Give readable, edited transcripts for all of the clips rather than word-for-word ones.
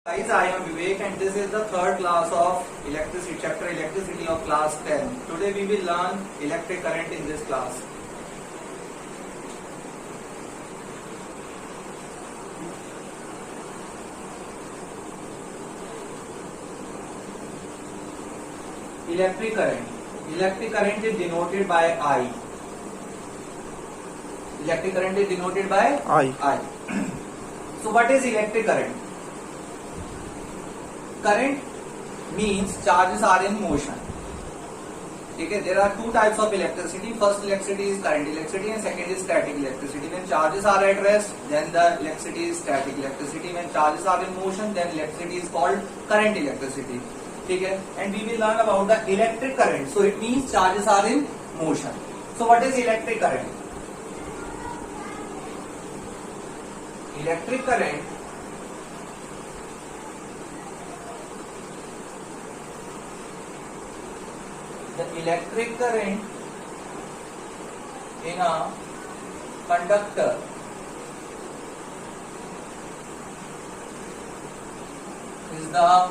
Guys, I am Vivek and this is the third class of electricity, chapter electricity of class 10. Today we will learn electric current in this class. Electric current. Electric current is denoted by I. Electric current is denoted by I. So what is electric current? Current means charges are in motion. Okay, there are two types of electricity. First electricity is current electricity and second is static electricity. When charges are at rest, then the electricity is static electricity. When charges are in motion, then electricity is called current electricity. Okay, and we will learn about the electric current. So it means charges are in motion. So what is electric current? Electric current the electric current in a conductor is the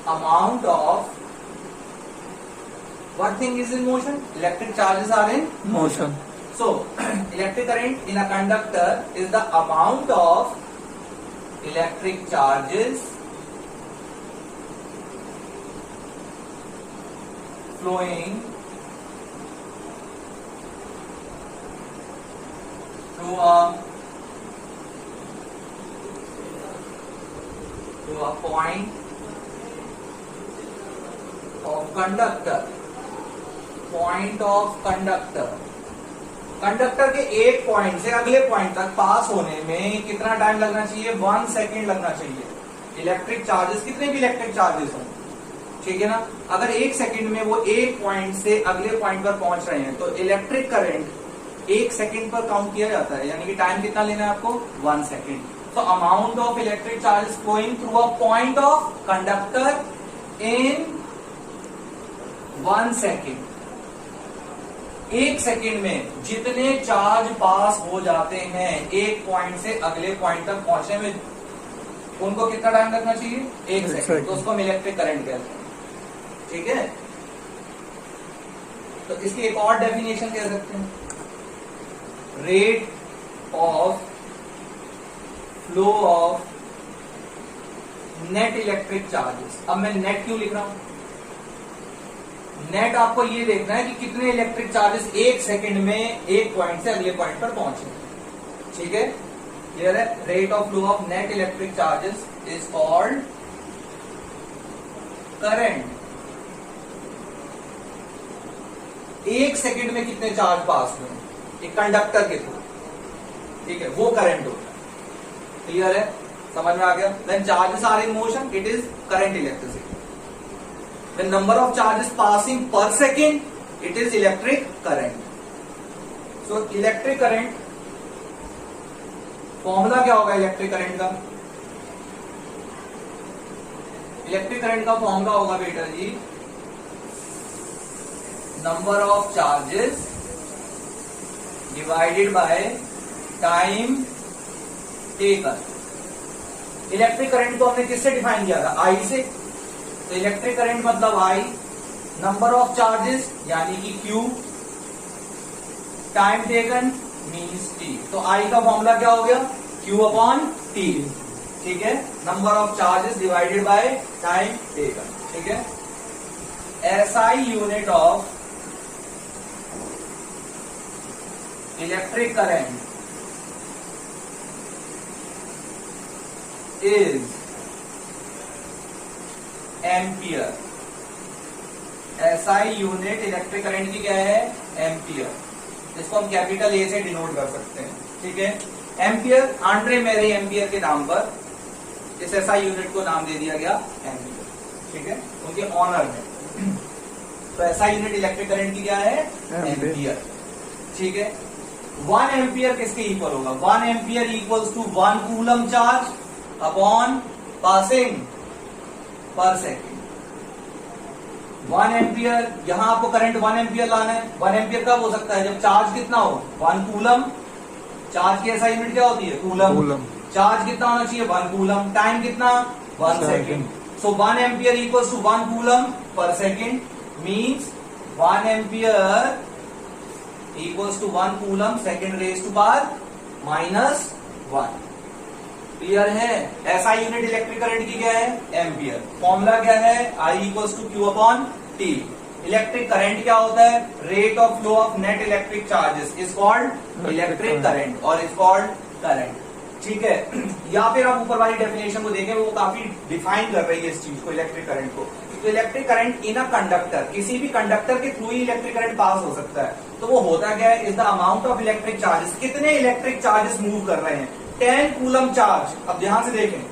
amount of what thing is in motion? Electric charges are in motion. So, electric current in a conductor is the amount of electric charges flowing through a point of conductor. Point of conductor. Conductor के एक point से अगले point तक पास होने में कितना time लगना चाहिए? 1 सेकेंड लगना चाहिए. इलेक्ट्रिक चार्जेस कितने भी इलेक्ट्रिक चार्जेस हों, ठीक है ना, अगर 1 सेकेंड में वो एक पॉइंट से अगले पॉइंट पर पहुंच रहे हैं तो इलेक्ट्रिक करंट 1 सेकेंड पर काउंट किया जाता है. यानी कि टाइम कितना लेना है आपको? 1 सेकेंड. तो amount of electric charges flowing through a point of conductor in 1 second. 1 second में जितने चार्ज पास हो जाते हैं एक पॉइंट से अगले पॉइंट तक पहुंचने में, उनको कितना टाइम लगना चाहिए? 1 सेकेंड. तो उसको हम इलेक्ट्रिक करंट कहते हैं. ठीक है, तो इसकी एक और डेफिनेशन कह सकते हैं, rate of flow of net electric charges. अब मैं नेट क्यों लिख रहा हूं? नेट आपको ये देखना है कि कितने इलेक्ट्रिक चार्जेस 1 सेकेंड में एक पॉइंट से अगले पॉइंट पर पहुंचे. ठीक है, क्लियर है. Rate of flow of net electric charges is called current. 1 second में कितने चार्ज पास हुए एक कंडक्टर के थ्रू, ठीक है, वो करंट होता है. क्लियर है, समझ में आ गया. When charges are in motion it is current electricity. The number of charges passing per second, it is electric current. So electric current formula क्या होगा इलेक्ट्रिक करंट का? इलेक्ट्रिक करंट का फॉर्मूला होगा बेटा जी, number of charges divided by time taken. Electric current को हमने किससे डिफाइन किया था? आई से. तो इलेक्ट्रिक करंट मतलब आई, नंबर ऑफ चार्जेस यानी कि Q, time taken means T. तो आई का फॉर्मूला क्या हो गया? Q upon T. ठीक है, number of charges divided by time taken. ठीक है, SI unit of electric current is ampere. SI unit electric current की क्या है? एम्पियर. इसको हम कैपिटल ए से डिनोट कर सकते हैं. ठीक है, एम्पियर. आंड्रे मेरे एम्पियर के नाम पर इस एसआई यूनिट को नाम दे दिया गया एम्पियर. ठीक है, उनके ऑनर में. तो एसआई यूनिट इलेक्ट्रिक करंट की क्या है? एम्पियर. ठीक है, 1 एम्पियर किसके इक्वल होगा? 1 ampere equals to 1 coulomb charge upon passing per second. 1 ampere, यहां आपको करंट 1 एम्पियर लाना है. 1 एम्पियर कब हो सकता है? जब चार्ज कितना हो? 1 कूलम. चार्ज की एसआई यूनिट क्या होती है? कूलम. चार्ज कितना होना चाहिए 1 कूलम, टाइम कितना 1 second. So 1 ampere equals to 1 coulomb per second, means 1 ampere equals to 1 coulomb second raise to power -1। Clear है? ऐसा यूनिट इलेक्ट्रिक करंट की क्या है? एम्पियर। फॉर्मूला क्या है? I equals to Q upon T। Electric current क्या होता है? Rate of flow of net electric charges is called electric current और इज कॉल्ड करंट। ठीक है, या फिर आप ऊपर वाली डेफिनेशन को देखें, वो काफी डिफाइन कर रही है इस चीज को, इलेक्ट्रिक करंट को। तो electric current in a conductor, किसी भी कंडक्टर के थ्रू ही इलेक्ट्रिक करंट पास हो सकता है। तो वो होता क्या है? Is the amount of electric charges, कितने इलेक्ट्रिक चार्जेस मूव कर रहे हैं। 10 कूलम चार्ज, अब ध्यान से देखें,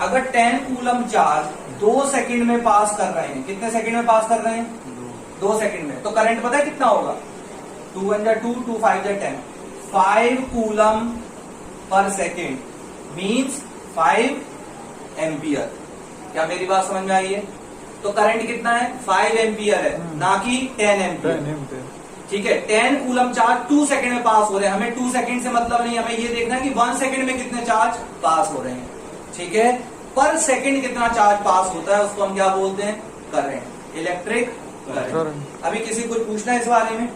अगर 10 कूलम चार्ज 2 सेकंड में पास कर रहे हैं, कितने सेकंड में पास कर रहे हैं? 2 सेकंड में। तो करंट पता है कितना होगा? 2 1 2 2 5 10, 5 coulomb per second means 5 ampere. क्या मेरी बात समझ में आई है? तो करंट कितना है? 5 एम्पियर है, ना कि 10 एम्पियर। ठीक है, 10 कूलम चार्ज 2 सेकंड में पास हो रहे हैं। हमें 2 सेकंड से मतलब नहीं, हमें ये देखना है कि 1 सेकंड में कितने चार्ज पास हो रहे हैं। ठीक है, पर सेकंड कितना चार्ज पास होता है उसको हम क्या बोलते हैं? Current, electric current. अभी किसी को पूछना है इस बारे में?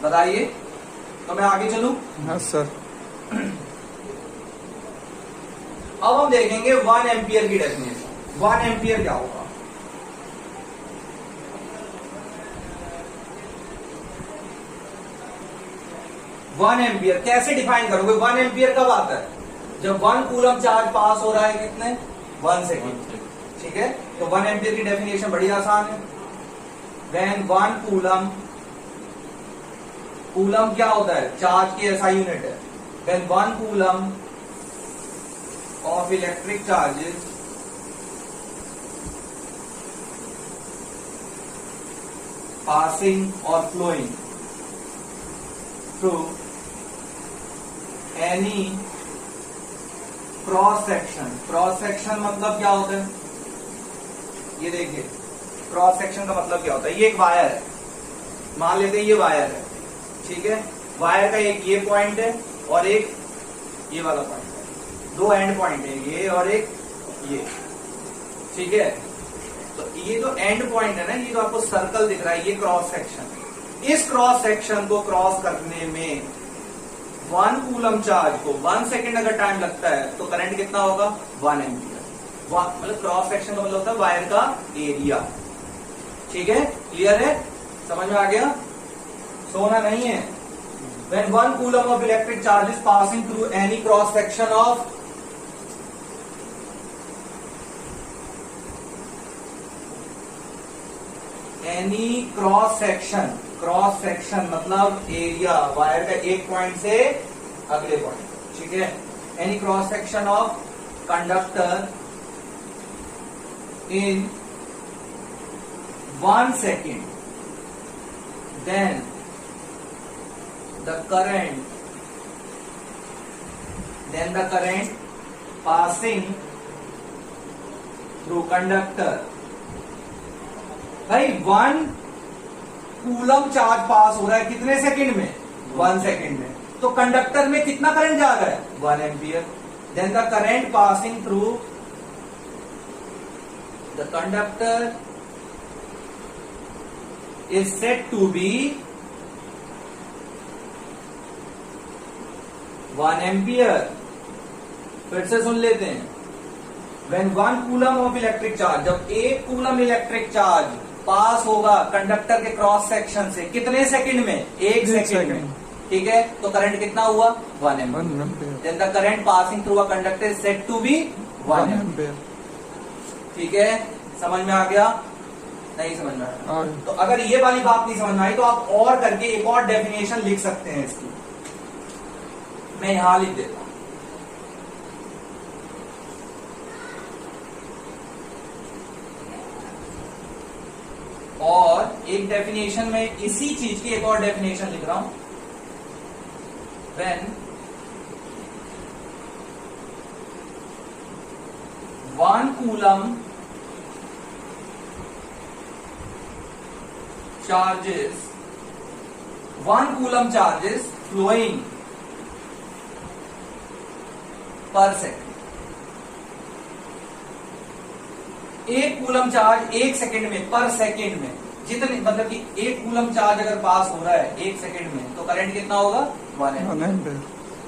बताइए, तो मैं आगे चलूं? हाँ सर। अब हम देखेंगे 1 एम्पियर की डेफिनेशन। 1 एम्पियर क्या होगा? वन एम्पियर कैसे डिफाइन करोगे? 1 एम्पियर कब आता है? जब 1 कूलम चार्ज पास हो रहा है कितने? 1 सेकेंड। ठीक है, तो 1 एम्पियर की डेफिनेशन बड़ी आसान है। व्हेन 1 कूलम, कूलम क्या होता है? चार्ज की ऐसा यूनिट है। When 1 coulomb of electric charges passing और flowing through any cross section. Cross section मतलब क्या होता है? ये देखिए, क्रॉस सेक्शन का मतलब क्या होता है? ये एक वायर है, मान लेते हैं ये वायर है। ठीक है, वायर का एक ये पॉइंट है और एक ये वाला पॉइंट है, 2 एंड पॉइंट है, ये और एक ये। ठीक है, तो ये जो एंड पॉइंट है ना, ये जो आपको सर्कल दिख रहा है, ये क्रॉस सेक्शन। इस क्रॉस सेक्शन को क्रॉस करने में 1 कूलम चार्ज को 1 सेकेंड अगर टाइम लगता है तो करंट कितना होगा? 1 एम्पियर। मतलब क्रॉस सेक्शन का मतलब होता है वायर का एरिया। ठीक है, क्लियर है? समझ में आ गया? सोना नहीं है। When 1 coulomb of electric charge is passing through any cross section of any cross section, cross section मतलब एरिया, वायर का एक पॉइंट से अगले पॉइंट। ठीक है, any cross section of conductor in 1 second, then the current passing through conductor। भाई 1 coulomb charge पास हो रहा है कितने सेकंड में? 1 सेकंड में। तो कंडक्टर में कितना करंट जा रहा है? 1 ampere. Then the current passing through the conductor is said to be 1 ampere. फिर से सुन लेते हैं। When 1 coulomb of electric charge, जब 1 कूलम इलेक्ट्रिक चार्ज पास होगा कंडक्टर के क्रॉस सेक्शन से कितने सेकंड में? 1 सेकंड में। ठीक है, तो करंट कितना हुआ? 1 ampere. Then the current passing through a conductor is said to be 1 ampere. ठीक है, समझ में आ गया? नहीं समझ में आया? तो अगर ये वाली बात नहीं समझ में आई तो आप और करके एक और डेफिनेशन लिख सकते हैं इसकी। मैं यहां लिख देता हूं। और एक डेफिनेशन में इसी चीज की एक और डेफिनेशन लिख रहा हूं। When 1 कूलम charges flowing पर सेकेंड। एक कूलम चार्ज एक सेकेंड में, पर सेकेंड में जितने, मतलब कि एक कूलम चार्ज अगर पास हो रहा है एक सेकेंड में तो करंट कितना होगा? 1 एम्पियर।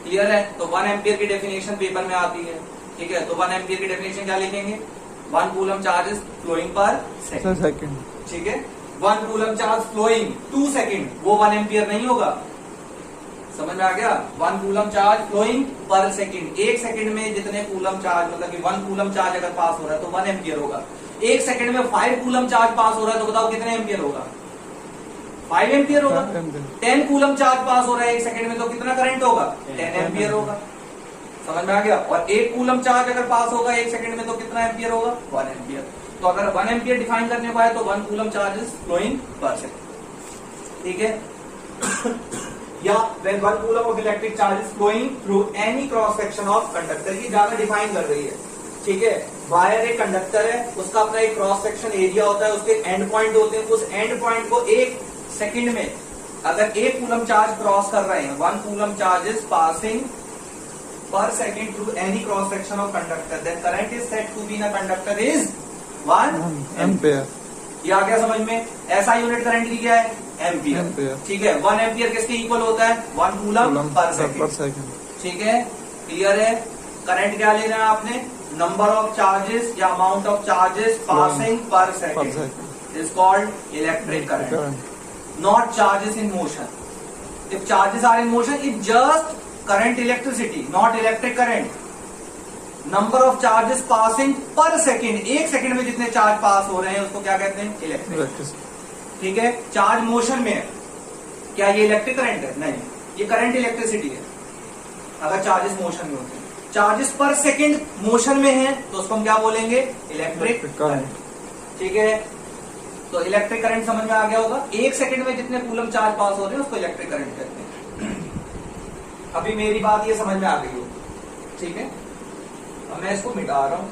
क्लियर है? तो 1 एम्पियर की डेफिनेशन पेपर में आती है। ठीक है, तो 1 एम्पियर की डेफिनेशन क्या लिखेंगे? 1 coulomb charge is flowing per second. ठीक है, 1 कूलम चार्ज फ्लोइंग 2 सेकेंड, वो 1 एम्पियर नहीं होगा। समझ में आ गया? 1 coulomb charge flowing per second, एक सेकेंड में जितने कूलम चार्ज, मतलब कि 1 कूलम चार्ज अगर पास हो रहा है तो 1 एम्पियर होगा। एक सेकेंड में 5 कूलम चार्ज पास हो रहा है तो बताओ कितने एम्पियर होगा? 5 एम्पियर होगा। 10 कूलम चार्ज पास हो रहा है एक सेकेंड में तो कितना करंट होगा? 10 एम्पियर होगा। समझ में आ गया? और एक कूलम चार्ज अगर पास होगा एक सेकेंड में तो कितना एम्पियर होगा? 1 एम्पियर। तो अगर 1 एम्पियर डिफाइन करने को है तो 1 coulomb charge is flowing per second. ठीक है या when 1 coulomb of electric charge is flowing through any cross section of conductor, ये ज्यादा डिफाइन कर रही है। ठीक है, वायर एक कंडक्टर है, उसका अपना एक क्रॉस सेक्शन एरिया होता है, उसके एंड पॉइंट होते हैं, उस एंड पॉइंट को एक सेकंड में अगर 1 कूलम चार्ज क्रॉस कर रहे हैं, 1 coulomb charge is passing per second through any cross section of conductor, then current is said to be in a conductor is 1 ampere. ये आ गया समझ में? ऐसा यूनिट करंट की क्या है? एम्पियर। ठीक है, 1 एम्पियर किसके इक्वल होता है? 1 कूलम पर सेकेंड। ठीक है, क्लियर है? करंट क्या लेना है आपने? नंबर ऑफ चार्जेस या amount of charges passing per second is called electric current, not charges in motion. If charges are in motion it just current electricity, not electric current. Number of charges passing per second, एक second में जितने charge पास हो रहे हैं उसको क्या कहते हैं? इलेक्ट्रिक। ठीक है, चार्ज मोशन में है, क्या ये इलेक्ट्रिक करंट है? नहीं, ये करंट इलेक्ट्रिसिटी है अगर चार्जेस मोशन में होते हैं। चार्जेस पर सेकेंड मोशन में है तो उसको हम क्या बोलेंगे? Electric current. ठीक है, तो इलेक्ट्रिक करंट समझ में आ गया होगा। एक सेकेंड में जितने कूलम चार्ज पास हो रहे हैं उसको इलेक्ट्रिक करंट कहते हैं। अभी मेरी बात ये समझ में आ गई हो? ठीक है, अब मैं इसको मिटा रहा हूं।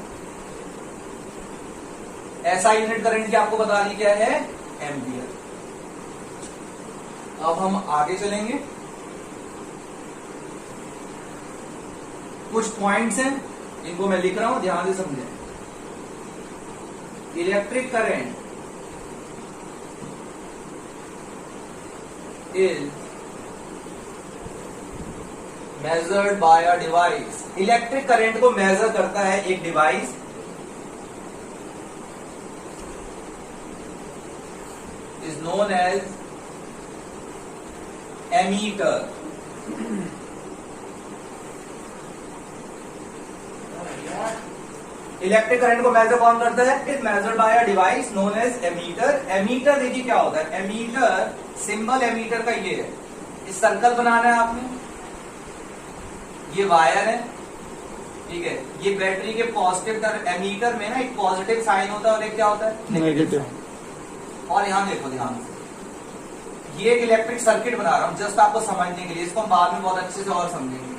ऐसा यूनिट करंट की आपको बता दी क्या है? एम्पियर। अब हम आगे चलेंगे, कुछ पॉइंट्स हैं इनको मैं लिख रहा हूं, ध्यान से समझें। Electric current is measured by a device. Electric current को मेजर करता है एक device, is known as ammeter. Electric current को मेजर कौन करता है? It measured by a device known as ammeter. Ammeter देखिए क्या होता है? एमीटर, सिंबल एमीटर का ये है, इस सर्कल बनाना है आपने, ये वायर है, ठीक है, ये बैटरी के पॉजिटिव टर्मिनल, एमीटर में ना एक पॉजिटिव साइन होता है और एक क्या होता है? नेगेटिव। और यहां देखो ध्यान से, ये एक इलेक्ट्रिक सर्किट बना रहा हूं जस्ट आपको समझने के लिए, इसको हम बाद में बहुत अच्छे से और समझेंगे।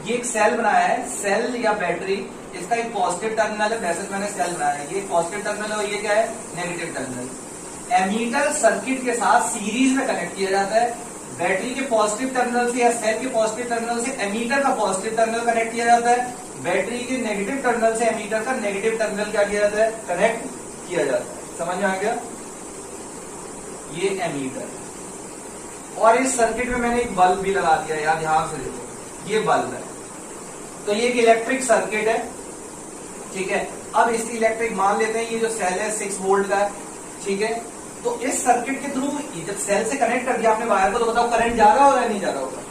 ये एक सेल बनाया है, सेल या बैटरी, इसका एक पॉजिटिव टर्मिनल है, वैसे मैंने सेल बनाया है, ये पॉजिटिव टर्मिनल है और ये क्या है? Negative terminal. एमीटर सर्किट के साथ सीरीज में कनेक्ट किया जाता है। बैटरी के पॉजिटिव टर्मिनल से या सेल के पॉजिटिव टर्मिनल से एमीटर का पॉजिटिव टर्मिनल कनेक्ट किया जाता है। बैटरी के नेगेटिव टर्मिनल से एमीटर का नेगेटिव टर्मिनल क्या किया जाता है? कनेक्ट किया जाता है। समझ में आ गया? ये एमीटर। और इस सर्किट में मैंने एक बल्ब भी लगा दिया, यार ध्यान से देखो, ये बल्ब है, तो ये एक इलेक्ट्रिक सर्किट है, ठीक है। अब इसकी इलेक्ट्रिक मान लेते हैं, ये जो सेल है 6 वोल्ट का है, ठीक है। तो इस सर्किट के थ्रू जब सेल से कनेक्ट कर दिया आपने वायर को, तो बताओ करंट जा रहा होगा या नहीं जा रहा होगा?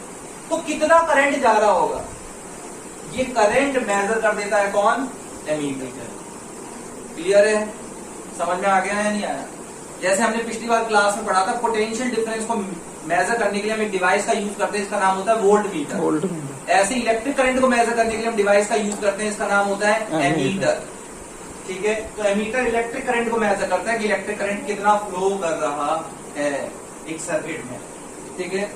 तो कितना करंट जा रहा होगा? ये करंट मेजर कर देता है कौन? एमीटर। क्लियर है? समझ में आ गया है नहीं आया? जैसे हमने पिछली बार क्लास में पढ़ा था, पोटेंशियल डिफरेंस को मेजर करने के लिए हम एक डिवाइस का यूज करते हैं, इसका नाम होता है वोल्ट मीटर। ऐसे इलेक्ट्रिक करंट को मेजर करने के लिए हम डिवाइस का यूज करते हैं, इसका नाम होता है एमीटर, ठीक है। तो एमीटर इलेक्ट्रिक करंट को मेजर करता है कि इलेक्ट्रिक करंट कितना फ्लो कर रहा है एक सर्किट में, ठीक है।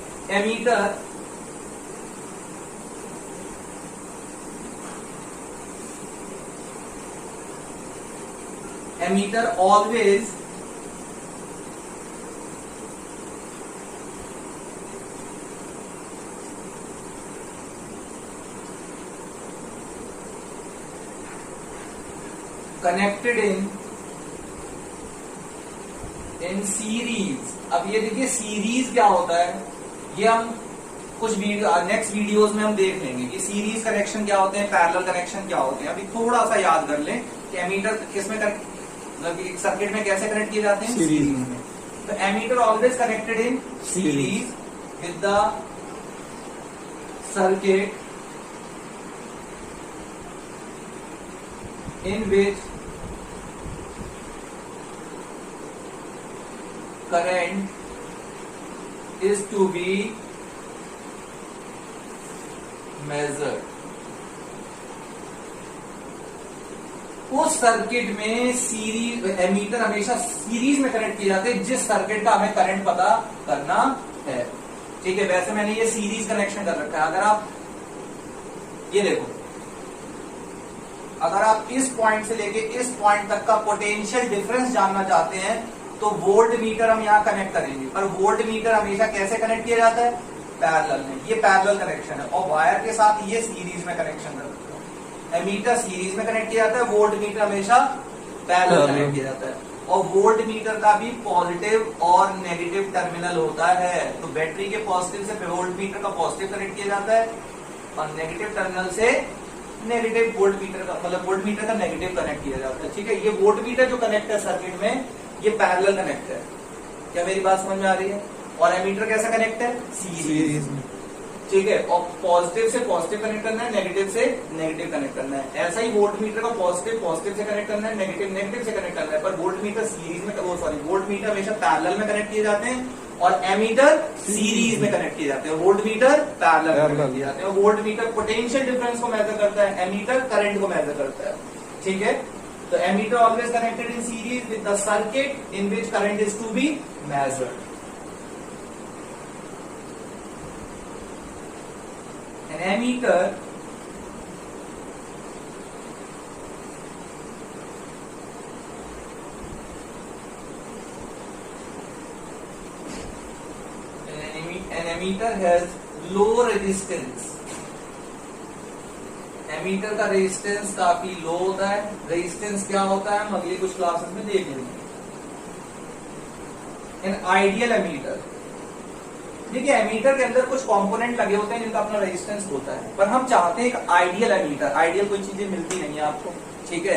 Ammeter always connected in series. अब ये देखिए सीरीज क्या होता है, ये हम कुछ नेक्स्ट वीडियोस में हम देख लेंगे कि सीरीज कनेक्शन क्या होते हैं, पैरेलल कनेक्शन क्या होते हैं। अभी थोड़ा सा याद कर लें कि एमीटर किसमें मतलब एक सर्किट में कैसे कनेक्ट किए जाते हैं, सीरीज में। तो ammeter always connected in series with the circuit in which current is to be measured। उस सर्किट में सीरीज एमीटर हमेशा सीरीज में कनेक्ट किए जाते हैं जिस सर्किट का हमें करंट पता करना है। ठीक है, वैसे मैंने ये सीरीज कनेक्शन कर रखा है। अगर आप ये देखो, अगर आप इस पॉइंट से लेके इस पॉइंट तक का पोटेंशियल डिफरेंस जानना चाहते हैं तो वोल्ट मीटर हम यहां कनेक्ट करेंगे। पर वोल्ट मीटर हमेशा कैसे कनेक्ट किया जाता है, पैरेलल में। ये पैरेलल कनेक्शन है और वायर के साथ ये सीरीज में कनेक्शन करते हैं। एमीटर सीरीज में कनेक्ट किया जाता है, वोल्ट मीटर हमेशा पैरेलल कनेक्ट किया जाता है। और वोल्ट मीटर का भी पॉजिटिव और नेगेटिव टर्मिनल होता है। तो बैटरी के पॉजिटिव से वोल्ट मीटर का पॉजिटिव कनेक्ट किया जाता है और नेगेटिव टर्मिनल से नेगेटिव वोल्ट मीटर का मतलब वोल्ट मीटर का नेगेटिव कनेक्ट किया जाता है। ठीक है, ये वोल्ट मीटर जो कनेक्ट है सर्किट में ये पैरेलल कनेक्ट है। क्या मेरी बात समझ में आ रही है? और एमीटर कैसा कनेक्ट है, सीरीज में। ठीक है, और पॉजिटिव से पॉजिटिव कनेक्ट करना है, नेगेटिव से नेगेटिव कनेक्ट करना है। ऐसा ही वोल्ट मीटर का पॉजिटिव से कनेक्ट करना है, नेगेटिव से कनेक्ट करना है। पर वोल्ट मीटर सीरीज में वोल्ट मीटर हमेशा पैरेलल में कनेक्ट किए जाते हैं और एमीटर सीरीज में कनेक्ट किए जाते हैं। वोल्ट मीटर पैरेलल में कनेक्ट किए जाते हैं। वोल्ट मीटर पोटेंशियल डिफरेंस को मेजर करता है, एमीटर करंट को मेजर करता है। ठीक है, तो ammeter always connected in series with the circuit in which current is to be measured. An ammeter has low resistance। Ammeter का रेजिस्टेंस काफी लो होता है। रेजिस्टेंस क्या होता है हम अगली कुछ क्लासेस में देख लेंगे। एन आइडियल एमीटर, देखिए एमीटर के अंदर कुछ कंपोनेंट लगे होते हैं जिनका अपना रेजिस्टेंस होता है, पर हम चाहते हैं एक आइडियल एमीटर। आइडियल कोई चीजें मिलती नहीं है आपको, ठीक है,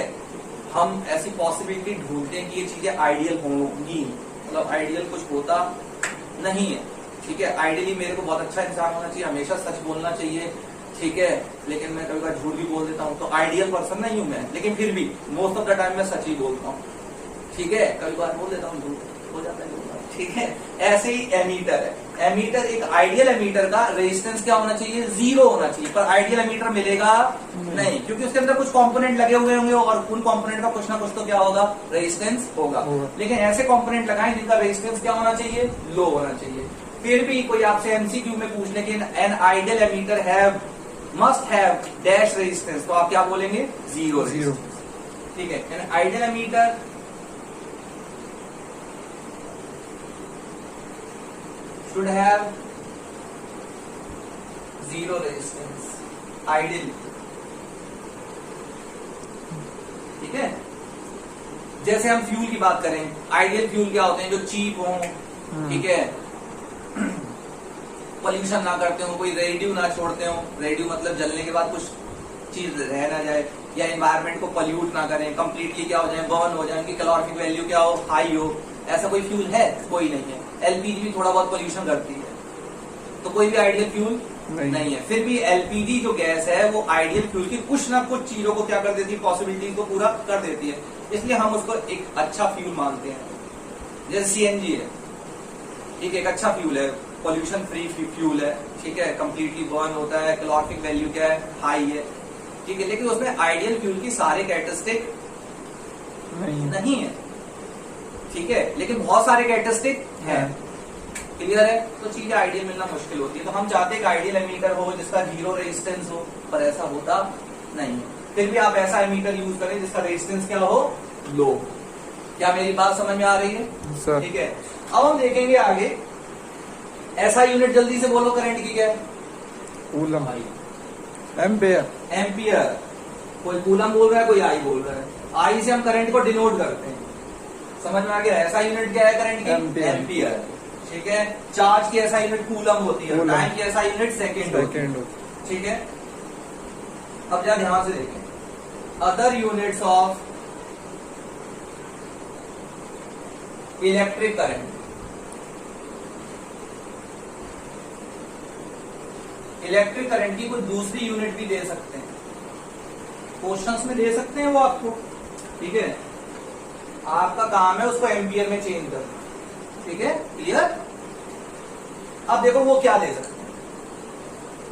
हम ऐसी पॉसिबिलिटी ढूंढते हैं कि ये चीजें आइडियल होंगी, मतलब आइडियल कुछ होता नहीं है। ठीक है, आइडियली मेरे को बहुत अच्छा इंसान होना चाहिए, हमेशा सच बोलना चाहिए, ठीक है, लेकिन मैं कभी बार झूठ भी बोल देता हूँ, तो आइडियल पर्सन नहीं हूं मैं, लेकिन फिर भी मोस्ट ऑफ द टाइम मैं सच ही बोलता हूँ। ठीक है, कभी बार बोल देता हूँ झूठ, हो जाता है। ठीक है, ऐसे ही एमीटर है। एमीटर एक आइडियल एमीटर का रेजिस्टेंस क्या होना चाहिए, 0 होना चाहिए, पर आइडियल एमीटर मिलेगा नहीं, क्योंकि उसके अंदर कुछ कंपोनेंट लगे हुए होंगे और उन कंपोनेंट का कुछ ना कुछ तो क्या होगा, रेजिस्टेंस होगा। लेकिन ऐसे कंपोनेंट लगाएं जिनका रेजिस्टेंस क्या होना चाहिए, लो होना चाहिए। फिर भी कोई आपसे एमसीक्यू में पूछ ले कि an ideal ammeter have must have dash resistance, तो आप क्या बोलेंगे, 0 रेजिस्टेंस। ठीक है, an ideal ammeter should have 0 resistance ideally। ठीक है, जैसे हम फ्यूल की बात करें, आइडियल फ्यूल क्या होते हैं, जो चीप हो, ठीक है, पॉल्यूशन ना करते हो, कोई रेडियो ना छोड़ते हो। रेडियो मतलब जलने के बाद कुछ चीज रह ना जाए, या एनवायरमेंट को पॉल्यूट ना करें, कंप्लीटली क्या हो जाए, बर्न हो जाए, उनकी कैलोरीफिक वैल्यू क्या हो, हाई हो। ऐसा कोई फ्यूल है, कोई नहीं है। एलपीजी भी थोड़ा बहुत पोल्यूशन करती है, तो कोई भी आइडियल फ्यूल नहीं है। फिर भी एलपीजी जो गैस है वो आइडियल फ्यूल की कुछ ना कुछ चीजों को क्या कर देती है, पॉसिबिलिटीज को पूरा कर देती है, इसलिए हम उसको एक अच्छा फ्यूल मानते हैं। जैसे सीएनजी है, ठीक है, एक अच्छा फ्यूल है, पोल्यूशन फ्री फ्यूल है, ठीक है, कंप्लीटली बर्न होता है, कैलोरीफिक वैल्यू क्या है, हाई है, ठीक है, लेकिन उसमें आइडियल फ्यूल की सारे कैरेक्टरिस्टिक नहीं है। ठीक है, लेकिन बहुत सारे कैरेक्टरिस्टिक है। क्लियर है, तो चीजें आइडियल मिलना मुश्किल होती है। तो हम चाहते हैं कि आइडियल एमीटर हो जिसका 0 रेजिस्टेंस हो, पर ऐसा होता नहीं है। फिर भी आप ऐसा एमीटर यूज करें जिसका रेजिस्टेंस क्या हो, लो। क्या मेरी बात समझ में आ रही है? ठीक है, अब हम देखेंगे आगे। ऐसा यूनिट जल्दी से बोलो करंट की क्या है, कूलम, एम्पियर। एम्पियर, कोई कूलम बोल रहा है, कोई आई बोल रहा है। आई से हम करंट को डिनोट करते हैं, समझ में आ गया। ऐसा यूनिट क्या है करंट की? एम्पियर। ठीक है। चार्ज की ऐसा यूनिट कूलम होती है, टाइम की ऐसा यूनिट सेकेंड होती है। ठीक है। अब जरा ध्यान से देखें, other units of electric current. Electric current की कोई दूसरी यूनिट भी दे सकते हैं, क्वेश्चंस में दे सकते हैं वो आपको। ठीक है। आपका काम है उसको एम्पियर में चेंज करना। ठीक है, क्लियर। अब देखो वो क्या दे सकते हैं,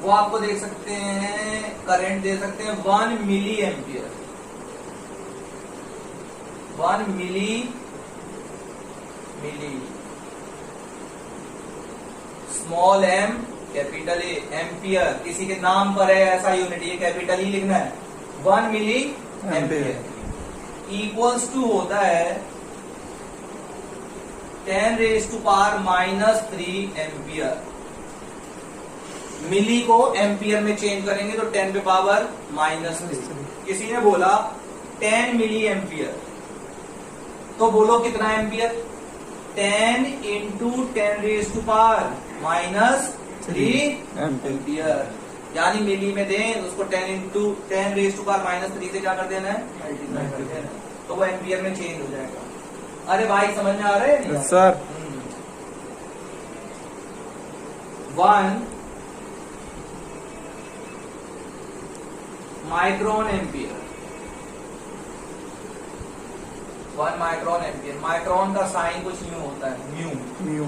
वो आपको दे सकते हैं करंट दे सकते हैं 1 milli ampere. 1 milli small M capital A ampere, किसी के नाम पर है ऐसा यूनिट, ये कैपिटल ही लिखना है। 1 मिली एम्पियर इक्वल्स टू होता है 10⁻⁻³ एम्पियर। मिली को एम्पियर में चेंज करेंगे तो 10⁻⁻3। किसी ने बोला 10 मिली एम्पियर, तो बोलो कितना एम्पियर? 10 × 10⁻⁻³ एम्पियर। यानी मिली में दें उसको 10 × 10⁻⁻³ से क्या कर देना है? मल्टीप्लाई कर देना है, तो वो एम्पियर में चेंज हो जाएगा। अरे भाई समझ में आ रहा है? Sir 1 micron ampere. 1 micron ampere. Micron का साइन कुछ यूं होता है, म्यू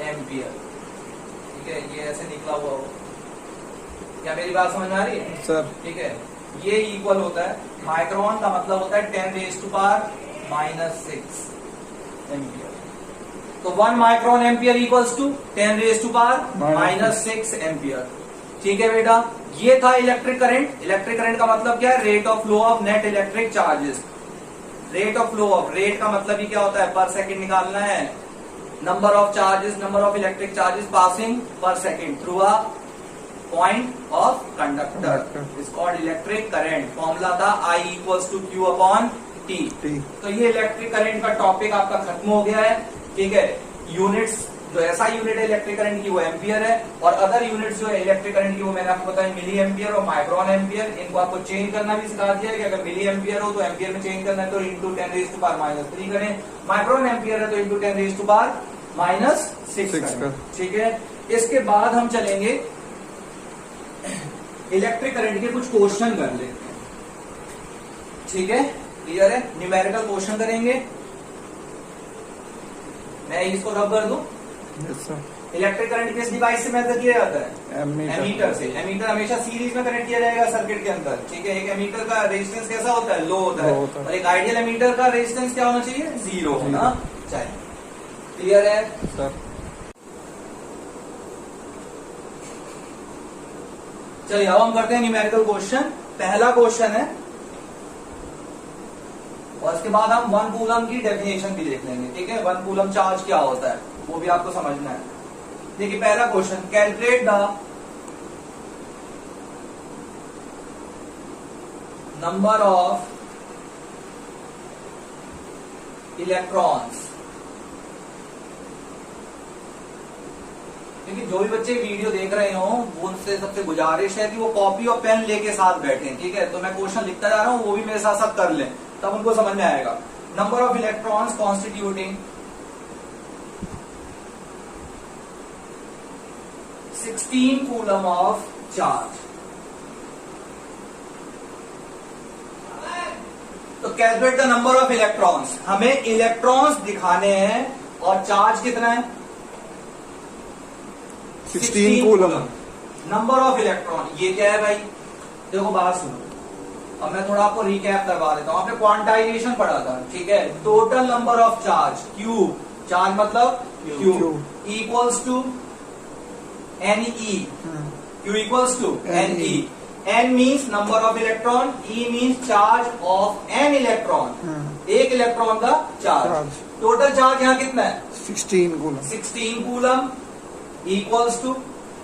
एम्पियर। ठीक है, ये ऐसे निकला हुआ हो। क्या मेरी बात समझ में आ रही है सर? ठीक है। ये इक्वल होता है, माइक्रोन का मतलब होता है 10⁻⁻6 एम्पियर। तो 1 micron ampere equals to 10⁻⁻6 ampere. ठीक है बेटा, ये था इलेक्ट्रिक करंट। इलेक्ट्रिक करंट का मतलब क्या है? Rate of flow of net electric charges. Rate of flow of, rate का मतलब ही क्या होता है? पर सेकंड निकालना है। Number of charges, number of electric charges passing per second through a point of conductor is called electric current. Formula था I = Q/T। तो ये इलेक्ट्रिक करंट का टॉपिक आपका खत्म हो गया है। ठीक है। यूनिट्स, जो ऐसा यूनिट है इलेक्ट्रिक करंट की वो एम्पियर है, और अदर यूनिट्स जो है इलेक्ट्रिक करंट की वो मैंने आपको बताया मिली एम्पियर और माइक्रोन एम्पियर। इनको आपको चेंज करना भी सिखा दिया है कि अगर मिली एम्पियर हो तो एम्पियर में चेंज करना है तो इंटू 10⁻⁻³ करें, माइक्रोन एम्पियर है तो इंटू 10⁻⁻6 करें। ठीक है। इसके बाद हम चलेंगे इलेक्ट्रिक करंट के कुछ क्वेश्चन कर लेते हैं। ठीक है, क्लियर है? न्यूमेरिकल क्वेश्चन करेंगे। मैं इसको रब कर दूं। इलेक्ट्रिक करंट किस डिवाइस से मेजर किया जाता है? एमीटर से। एमीटर हमेशा सीरीज में कनेक्ट किया जाएगा सर्किट के अंदर। ठीक है। एक एमीटर का रेजिस्टेंस कैसा होता है? लो होता है। और एक आइडियल एमीटर का रेजिस्टेंस क्या होना चाहिए? 0 होना चाहिए। क्लियर है सर? चलिए अब हम करते हैं न्यूमेरिकल क्वेश्चन। पहला क्वेश्चन है, और इसके बाद हम 1 कूलम की डेफिनेशन भी देख लेंगे। ठीक है। 1 कूलम चार्ज क्या होता है वो भी आपको समझना है। देखिए पहला question, calculate the number of electrons. क्योंकि जो भी बच्चे वीडियो देख रहे हो उनसे सबसे गुजारिश है कि वो कॉपी और पेन लेके साथ बैठें। ठीक है। तो मैं क्वेश्चन लिखता जा रहा हूं, वो भी मेरे साथ साथ कर लें, तब उनको समझ में आएगा। Number of electrons constituting 16 coulomb of charge. तो calculate the number of electrons. हमें इलेक्ट्रॉन्स दिखाने हैं और चार्ज कितना है? 16 कूलम। नंबर ऑफ इलेक्ट्रॉन, ये क्या है भाई? देखो बात सुनो, अब मैं थोड़ा आपको रिकैप करवा देता हूं। आपने क्वांटाइजेशन पढ़ा था। ठीक है। Total number of charge, Q, charge मतलब Q, equals to NE। Q equals to NE। N means number of electron, E means charge of an electron। एक इलेक्ट्रॉन का चार्ज। टोटल चार्ज यहाँ कितना है? 16 कूलम। 16 कूलम इक्वल्स टू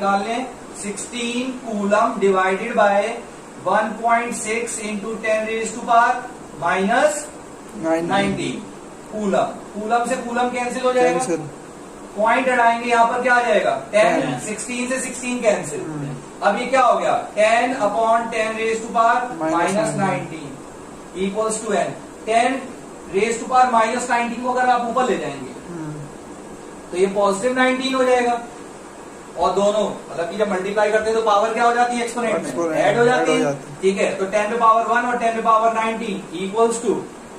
निकालने 16 coulomb divided by 1.6 into 10⁻⁻⁻19 coulomb. Coulomb से coulomb cancel हो जाएगा, cancel. Point हटाएंगे, यहाँ पर क्या आ जाएगा 10, 10। 16 से 16 कैंसिल। अब ये क्या हो गया 10/10⁻⁻19 इक्वल्स टू n। 10⁻⁻19 को अगर आप ऊपर ले जाएंगे तो ये पॉजिटिव 19 हो जाएगा, और दोनों मतलब कि जब मल्टीप्लाई करते हैं तो पावर क्या हो जाती है एक्सपोनेंट में ऐड हो जाती है। ठीक है, तो 10⁻1 और 10⁻19 equals to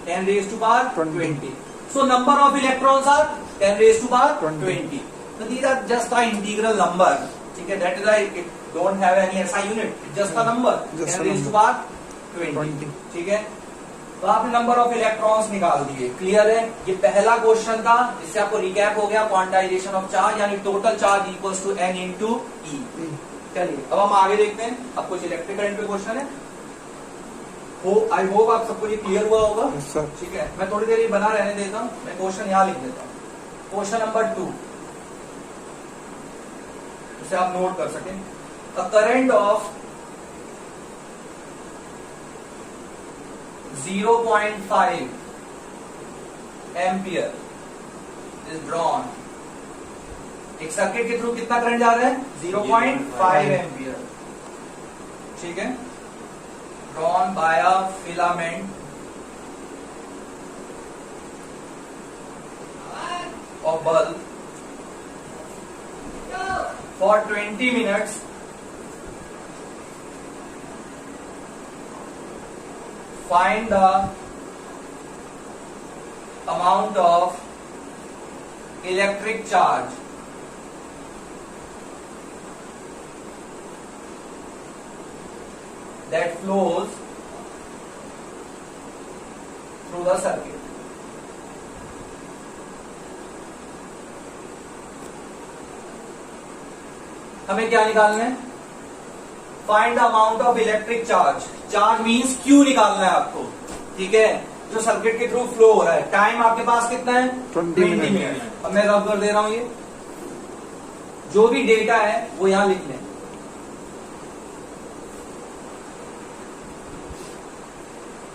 10⁻20। So number of electrons are 10⁻20। So these are just a integral number. ठीक है, that is why it don't have any SI unit, just a number, 10⁻20। ठीक है, तो आपने नंबर ऑफ इलेक्ट्रॉन्स निकाल दिए। क्लियर है, ये पहला क्वेश्चन था, इससे आपको रिकैप हो गया क्वांटाइजेशन ऑफ चार्ज, यानी total charge equals to n into E. चलिए अब हम आगे देखते हैं। अब कुछ इलेक्ट्रिक करंट पे क्वेश्चन है, आई होप आप सबको ये क्लियर हुआ होगा। ठीक है, मैं थोड़ी देर ये बना रहने देता हूँ, मैं क्वेश्चन यहाँ लिख देता हूँ। क्वेश्चन नंबर 2, उसे आप नोट कर सकें। A current of 0.5 ampere is drawn. एक सर्किट के थ्रू कितना करंट जा रहा है 0.5 एम्पियर। ठीक है, drawn by a filament of bulb for 20 minutes find the amount of electric charge that flows through the circuit. हमें क्या निकालना है, find the amount of electric charge. Charge means Q निकालना है आपको। ठीक है, जो सर्किट के थ्रू फ्लो हो रहा है। टाइम आपके पास कितना है 20 मिनट। अब मैं रब कर दे रहा हूं, ये जो भी डेटा है वो यहां लिख लें।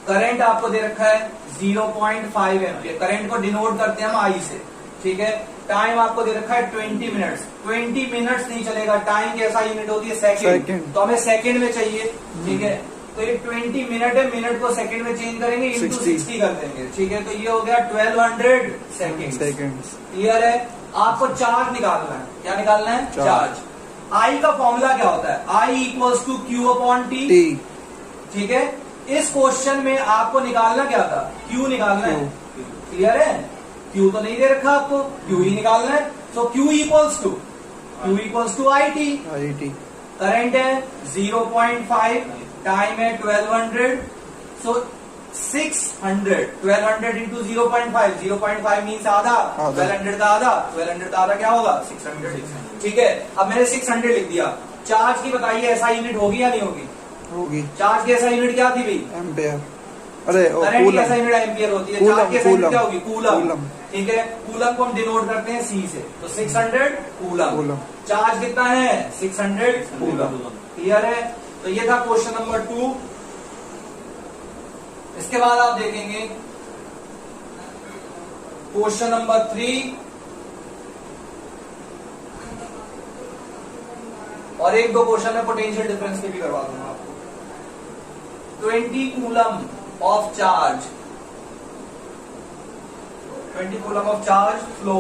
करंट आपको दे रखा है 0.5 एम्पियर, करंट को डिनोट करते हैं हम आई से। ठीक है, टाइम आपको दे रखा है 20 मिनट्स। 20 मिनट्स नहीं चलेगा, टाइम की ऐसा यूनिट होती है सेकंड, तो हमें सेकंड में चाहिए। ठीक है, तो ये 20 मिनट है, मिनट को सेकंड में चेंज करेंगे, इंटू 60 कर देंगे। ठीक है, तो ये हो गया 1200 सेकंड। क्लियर है, आपको चार्ज निकालना है। क्या निकालना है चार्ज। आई का फॉर्मूला क्या होता है, I equals to Q upon T. ठीक है, इस क्वेश्चन में आपको निकालना क्या था, क्यू निकालना है। क्लियर है, क्यू तो नहीं दे रखा आपको, क्यू ही निकालना है। So Q equals to I T. Current है 0.5, टाइम है 1200, सो 600। 1200 इंटू 0.5, 0.5 मीन्स आधा, 1200 का आधा, 1200 का आधा क्या होगा 600। ठीक है, अब मैंने 600 लिख दिया। चार्ज की बताइए ऐसा यूनिट होगी या नहीं होगी, होगी। चार्ज की ऐसा यूनिट क्या थी भाई एम्पियर। अरे करंट की ऐसा यूनिट एम्पियर होती है, चार्ज की ऐसा यूनिट क्या होगी कूलम। ठीक है, कूलम को हम डिनोट करते हैं सी से, तो 600 कूलम। चार्ज कितना है 600 कूलम। क्लियर है, तो ये था क्वेश्चन नंबर 2। इसके बाद आप देखेंगे क्वेश्चन नंबर 3 और एक दो क्वेश्चन में पोटेंशियल डिफरेंस के भी करवा दूंगा आपको। 20 coulomb of charge, 20 coulomb of charge flow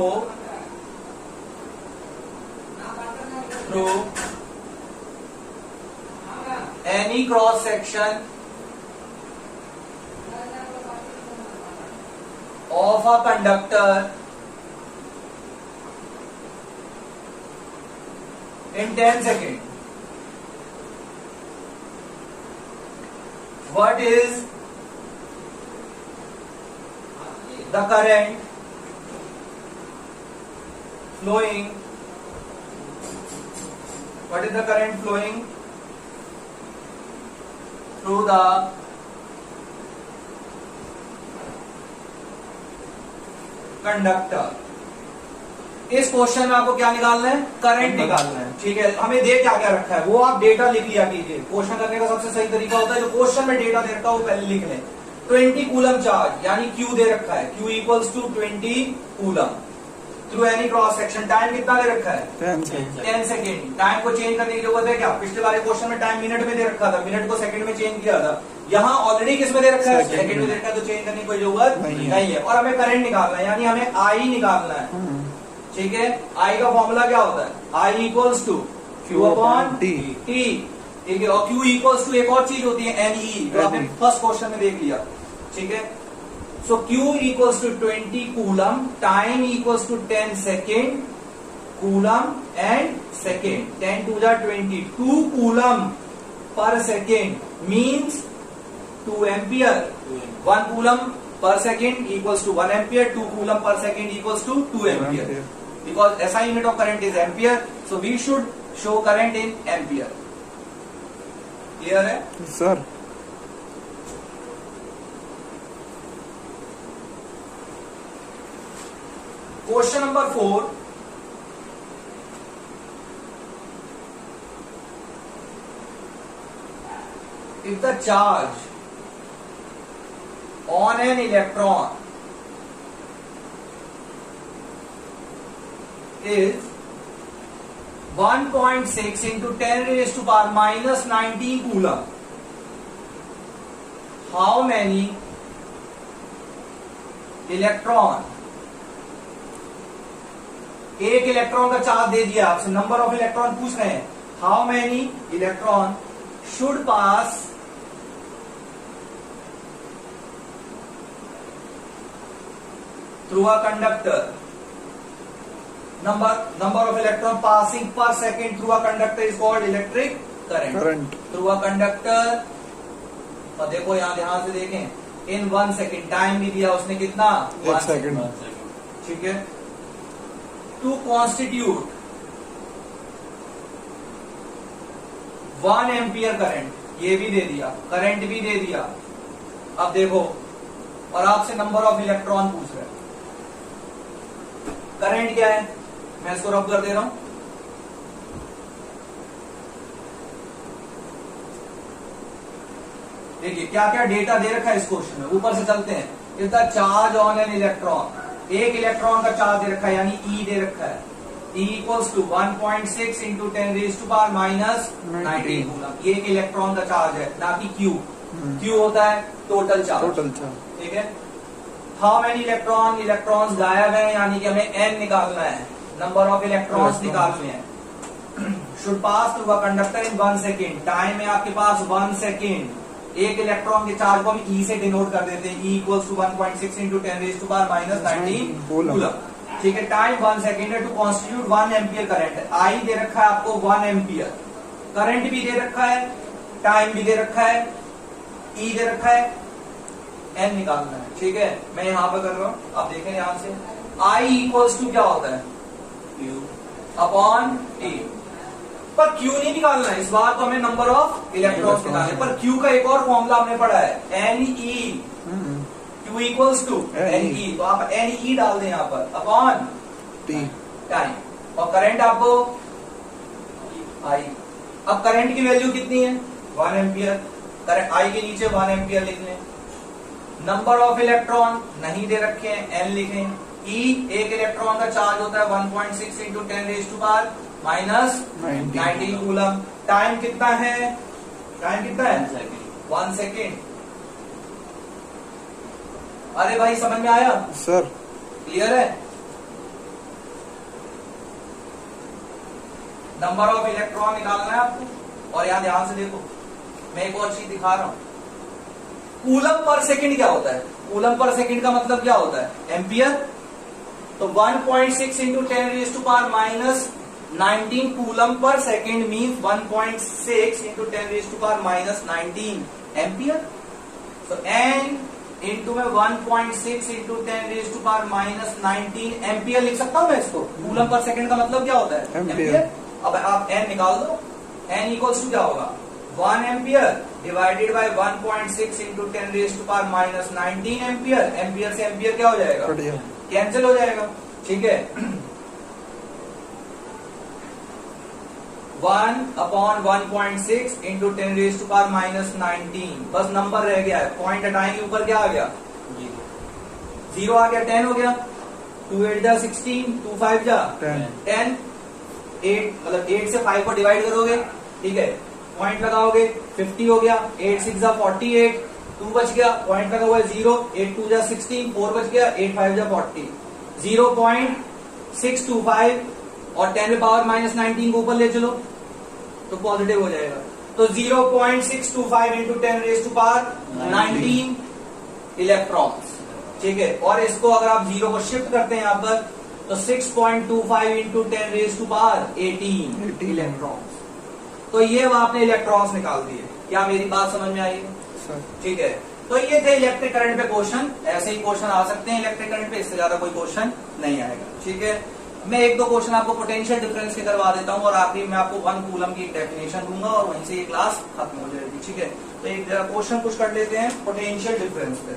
through any cross section of a conductor in 10 seconds. What is the current flowing? What is the current flowing through the conductor. इस question में आपको क्या निकालना है? करंट निकालना है। ठीक है, हमें दे क्या क्या रखा है वो आप डेटा लिख लिया कीजिए। क्वेश्चन करने का सबसे सही तरीका होता है जो क्वेश्चन में डेटा दे रखा है वो पहले लिख लें। 20 कूलम चार्ज यानी Q दे रखा है, Q equals to 20 coulomb through any cross section. Time कितना दे रखा है? 10 सेकेंड। टाइम को चेंज करने की जरूरत है क्या? पिछले वाले क्वेश्चन में टाइम मिनट में दे रखा था, मिनट को सेकंड में चेंज किया था। यहाँ ऑलरेडी किस में दे रखा है? सेकंड में दे रखा है, तो चेंज करने की कोई जरूरत नहीं है। और हमें करंट निकालना है यानी हमें I निकालना है। ठीक है, I का फॉर्मूला क्या होता है? I equals to Q upon T। ठीक है, और Q इक्वल्स टू एक और चीज होती है NE, जो आपने फर्स्ट क्वेश्चन में देख लिया। ठीक है, so Q equals to 20 coulomb, time equals to 10 second, coulomb and second, 10 to the 20, 2 coulomb per second means 2 ampere, 1 coulomb per second equals to 1 ampere, 2 coulomb per second equals to 2 ampere, because SI unit of current is ampere, so we should show current in ampere. Clear है? Sir. Question number 4. If the charge on an electron is 1.6 into 10 raised to power minus 19 coulomb, how many electron? एक electron का charge दे दिया आपसे, number of electron पूछ रहे हैं। How many electron should pass through a conductor? Number of electron passing per second through a conductor is called electric current. Through a conductor, और देखो यहां ध्यान से देखें, इन 1 सेकेंड टाइम भी दिया उसने कितना? 1 सेकेंड। ठीक है, to constitute 1 एम्पियर करंट, ये भी दे दिया, करंट भी दे दिया। अब देखो, और आपसे नंबर ऑफ इलेक्ट्रॉन पूछ रहे हैं। करंट क्या है? मैं इसको रब कर दे रहा हूं। देखिए क्या क्या डेटा दे रखा है इस क्वेश्चन में, ऊपर से चलते हैं। If the charge on an electron, एक इलेक्ट्रॉन का चार्ज दे रखा है यानी E दे रखा है, E equals to 1.6 into 10 raise to power minus 19 coulomb. ये एक इलेक्ट्रॉन का चार्ज है, ना कि Q। Q होता है टोटल चार्ज। ठीक है, हाउ मेनी इलेक्ट्रॉन? इलेक्ट्रॉन्स गायब है यानी कि हमें N निकालना है, नंबर ऑफ इलेक्ट्रॉन्स निकालने हैं। Should pass through a conductor in 1 second, time है आपके पास 1 सेकेंड। एक इलेक्ट्रॉन के चार्ज को हम E से डिनोट कर देते हैं, E equals to 1.6 into 10 raise to power minus 19 coulomb. ठीक है, टाइम 1 सेकेंड है। To constitute 1 ampere current, I दे रखा है आपको 1 एम्पियर, करंट भी दे रखा है, टाइम भी दे रखा है, E दे रखा है, N निकालना है। ठीक है, मैं यहां पर कर रहा हूं, आप देखें ध्यान से। I इक्वल्स टू क्या होता है? Q upon T। पर Q नहीं निकालना है, इस बार तो हमें नंबर ऑफ इलेक्ट्रॉन्स निकालने। पर Q का एक और फॉर्मूला हमने पढ़ा है, NE। Q equals to NE, तो आप NE डाल दें यहाँ पर, अपॉन टाइम। और करंट आपको I। अब करंट की वैल्यू कितनी है? 1 एम्पियर। करंट I के नीचे 1 एम्पियर लिख लें। नंबर ऑफ इलेक्ट्रॉन नहीं दे रखे हैं, N लिखें। E एक इलेक्ट्रॉन का चार्ज होता है 1.6 into 10 raise to power minus 19 coulomb. Time कितना है? टाइम कितना है? 1 सेकेंड। अरे भाई समझ में आया सर? क्लियर है? नंबर ऑफ इलेक्ट्रॉन निकालना है आपको। और यहां ध्यान से देखो, मैं एक और चीज दिखा रहा हूं। कूलम पर सेकंड क्या होता है? कूलम पर सेकंड का मतलब क्या होता है? एम्पियर। तो 1.6 into 10 raise to power minus 19 coulomb per second means 1.6 into 10 raise to power minus 19 ampere. तो N इंटू में 1.6 into 10 raise to power minus 19 ampere लिख सकता हूं मैं इसको। कूलम पर सेकेंड का मतलब क्या होता है? एम्पियर। अब आप N निकाल दो। N इक्वल्स टू क्या होगा? 1 ampere divided by 1.6 into 10 raise to power minus 19 ampere. Ampere से एम्पियर क्या हो जाएगा, बढ़िया। कैंसिल हो जाएगा। ठीक है, 1/1.6 into 10 raise to power minus 19, बस नंबर रह गया है, पॉइंट हटाएंगे, ऊपर क्या आ गया, 0 आ गया, 10 हो गया, 2 8 जा 16, 2 5 जा 10, 8 मतलब 8 से 5 को डिवाइड करोगे, ठीक है, पॉइंट लगाओगे, 50 हो गया, 8 6 जा 48, 2 बच गया, पॉइंट लगा हुआ है 0, 8 2 जा 16, 4 बच गया, 8 5 जा 40, 0.625 और 10 में पावर माइनस 19 को ऊपर ले चलो तो पॉजिटिव हो जाएगा। तो 0.625 into 10 raise to power 19 electrons. ठीक है, और इसको अगर आप 0 को शिफ्ट करते हैं यहां पर तो 6.25 into 10 raise to power 18 electrons. तो ये आपने इलेक्ट्रॉन्स निकाल दिए। क्या मेरी बात समझ में आई? ठीक है, तो ये थे इलेक्ट्रिक करंट पे क्वेश्चन। ऐसे ही क्वेश्चन आ सकते हैं इलेक्ट्रिक करंट पे, इससे ज्यादा कोई क्वेश्चन नहीं आएगा। ठीक है, मैं एक दो क्वेश्चन आपको पोटेंशियल डिफरेंस के करवा देता हूं और आखिरी में आपको 1 कूलम की डेफिनेशन दूंगा और वहीं से ये क्लास खत्म हो जाएगी। ठीक है, तो एक जरा क्वेश्चन कुछ कर लेते हैं पोटेंशियल डिफरेंस पे।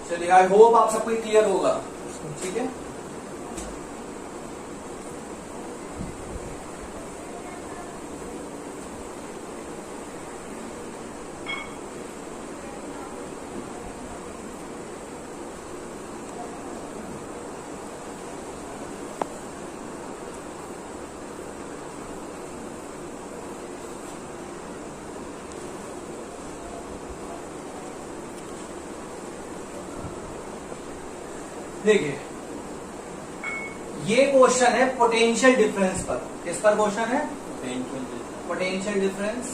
चलिए, आई होप आप सबको क्लियर होगा। ठीक है, देखिए ये क्वेश्चन है पोटेंशियल डिफरेंस पर। किस पर क्वेश्चन है? Potential difference.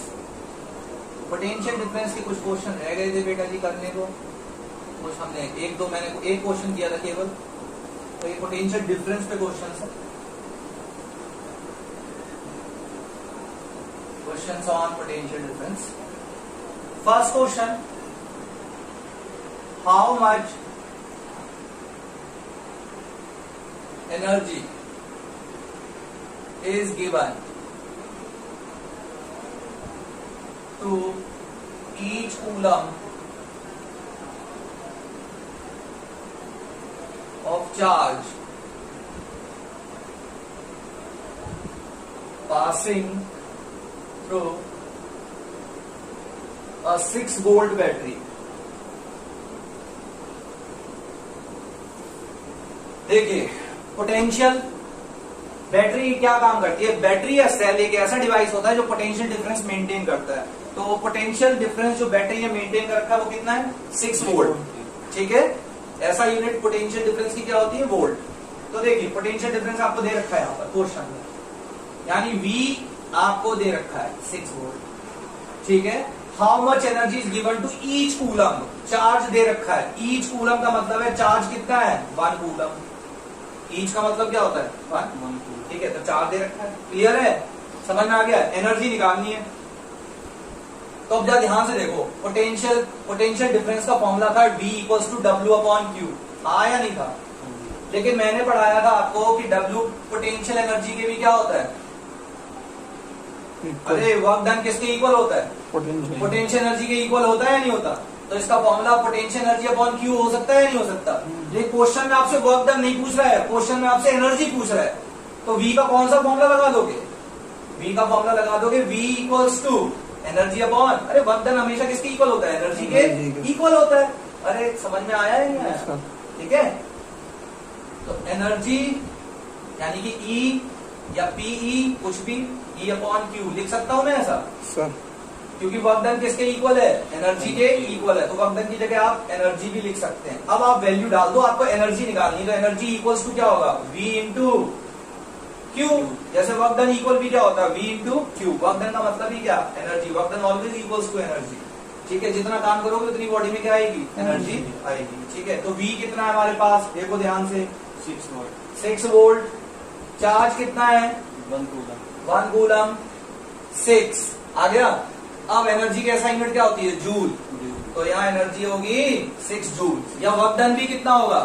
पोटेंशियल डिफरेंस के कुछ क्वेश्चन रह गए थे बेटा जी करने को, कुछ हमने एक दो, मैंने एक क्वेश्चन किया था केवल, तो ये पोटेंशियल डिफरेंस पे क्वेश्चन है। Question on potential difference. First question, how much energy is given to each coulomb of charge passing through a 6-volt battery। देखिए, पोटेंशियल बैटरी क्या काम करती है? बैटरी या सेल एक ऐसा डिवाइस होता है जो पोटेंशियल डिफरेंस मेंटेन करता है। तो पोटेंशियल डिफरेंस जो बैटरी ने मेंटेन कर रखा है वो कितना है? 6 वोल्ट। ठीक है, ऐसा यूनिट पोटेंशियल डिफरेंस की क्या होती है? वोल्ट। तो देखिए, पोटेंशियल डिफरेंस आपको दे रखा है यहाँ पर क्वेश्चन में, यानी V आपको दे रखा है 6 वोल्ट। ठीक है, how much energy is given to each coulomb, charge दे रखा है। ईच कूलम का मतलब है चार्ज कितना है? 1 कूलम। ईच का मतलब क्या होता है? 1। ठीक है, तो चार्ज दे रखा है। क्लियर है? समझ में आ गया? एनर्जी निकालनी है। तो अब जरा ध्यान से देखो, पोटेंशियल डिफरेंस का फॉर्मूला था V इक्वल्स टू W/Q। हाँ या नहीं था? लेकिन मैंने पढ़ाया था आपको कि W पोटेंशियल एनर्जी के भी क्या होता है? अरे वर्क डन किसके इक्वल होता है? पोटेंशियल एनर्जी के इक्वल होता है या नहीं होता? तो इसका formula potential energy upon Q हो सकता है या नहीं हो सकता? ये क्वेश्चन में आपसे वर्क डन नहीं पूछ रहा है, क्वेश्चन में आपसे एनर्जी पूछ रहा है। तो V का कौन सा फॉर्मूला लगा दोगे? V का फॉर्मूला लगा दोगे V equals to energy upon, अरे वर्क डन हमेशा किसके इक्वल होता है? एनर्जी के इक्वल होता है। अरे समझ में आया है नहीं आया? ठीक है, तो एनर्जी यानी कि E या PE कुछ भी, E अपॉन Q लिख सकता हूं मैं ऐसा सर, क्योंकि वर्क डन किसके इक्वल है? एनर्जी के इक्वल है। तो वर्क डन की जगह आप एनर्जी भी लिख सकते हैं। अब आप वैल्यू डाल दो, आपको एनर्जी निकालनी है, तो एनर्जी इक्वल्स टू क्या होगा? V into Q। जैसे वर्क डन इक्वल भी क्या होता है? V into Q। Work done का मतलब ही क्या? Energy. Work done always equals to energy. ठीक है, जितना काम करोगे उतनी बॉडी में क्या आएगी? एनर्जी आएगी। ठीक है, तो V कितना है हमारे पास? देखो ध्यान से, 6 वोल्ट। चार्ज कितना है? 1 कूलम। 6 आ गया। अब एनर्जी की असाइनमेंट क्या होती है? जूल। तो यहाँ एनर्जी होगी 6 जूल। या वर्क डन भी कितना होगा,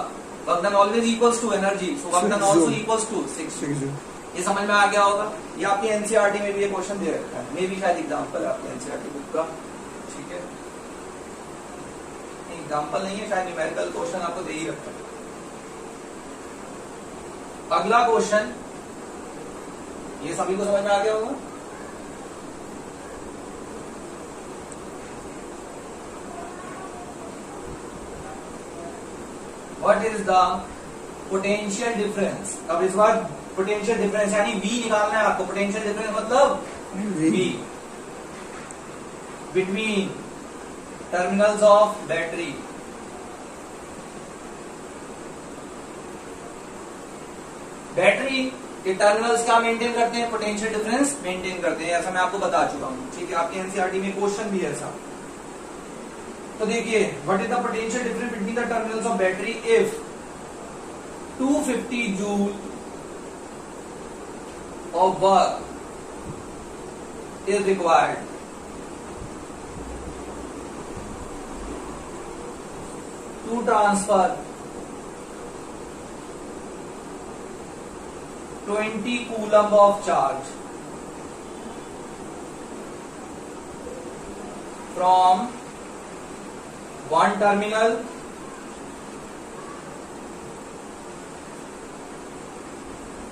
work done always equals to energy, so work done also equals to 6 joule. ये समझ में आ गया होगा। ये आपकी एनसीईआरटी में भी ये क्वेश्चन दे रखा है, मे भी शायद एग्जाम्पल है आपकी एनसीईआरटी बुक का, ठीक है, एग्जाम्पल नहीं है, शायद न्यूमेरिकल क्वेश्चन आपको दे ही रखा है। अगला क्वेश्चन, ये सभी को समझ में आ गया होगा। What is the potential difference? अब इस बार पोटेंशियल डिफरेंस यानी V निकालना है आपको। पोटेंशियल डिफरेंस मतलब V between terminals of battery. Battery के टर्मिनल्स क्या मेंटेन करते हैं, पोटेंशियल डिफरेंस मेंटेन करते हैं, ऐसा मैं आपको बता चुका हूं, ठीक है। आपके एनसीईआरटी में क्वेश्चन भी है ऐसा। तो देखिए, what is the potential difference between the terminals of battery if 250 joule of work is required to transfer 20 coulomb of charge from one terminal